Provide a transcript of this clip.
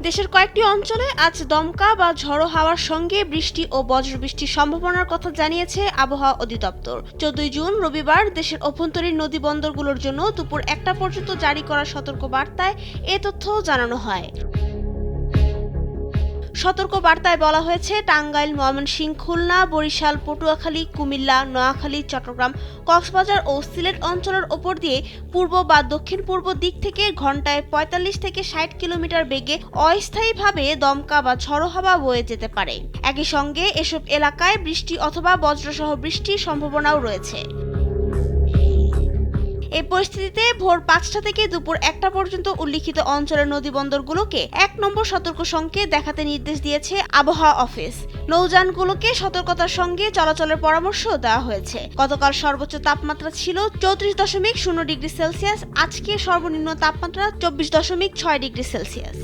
দেশের কয়েকটি অঞ্চলে আজ দমকা বা ঝড়ো হাওয়ার সঙ্গে বৃষ্টি ও বজ্রবৃষ্টির সম্ভাবনার কথা জানিয়েছে আবহাওয়া অধিদপ্তর। 14 জুন রবিবার দেশের অভ্যন্তরীণ নদী বন্দরগুলোর জন্য দুপুর 1টা পর্যন্ত জারি করা সতর্কবার্তায় এ তথ্য জানানো হয়। সতর্কবার্তায় বলা হয়েছে, টাঙ্গাইল, ময়মনসিংহ, খুলনা, বরিশাল, পটুয়াখালী, কুমিল্লা, নোয়াখালী, চট্টগ্রাম, কক্সবাজার ও সিলেট অঞ্চলের ওপর দিয়ে পূর্ব বা দক্ষিণ পূর্ব দিক থেকে ঘন্টায় 45 থেকে 60 কিলোমিটার বেগে অস্থায়ীভাবে দমকা বা ঝড়ো হাওয়া বয়ে যেতে পারে। একই সঙ্গে এসব এলাকায় বৃষ্টি অথবা বজ্রসহ বৃষ্টির সম্ভাবনাও রয়েছে। এই পরিস্থিতিতে ভোর 5টা থেকে দুপুর 1টা পর্যন্ত উল্লিখিত অঞ্চলের নদীবন্দরগুলোকে 1 নম্বর সতর্ক সংকেত দেখাতে নির্দেশ দিয়েছে আবহাওয়া অফিস। নৌযানগুলোকে সতর্কতার সঙ্গে চলাচলের পরামর্শ দেওয়া হয়েছে। গতকাল সর্বোচ্চ তাপমাত্রা ছিল 34.0 ডিগ্রি সেলসিয়াস, আজকে সর্বনিম্ন তাপমাত্রা 24.6 ডিগ্রি সেলসিয়াস।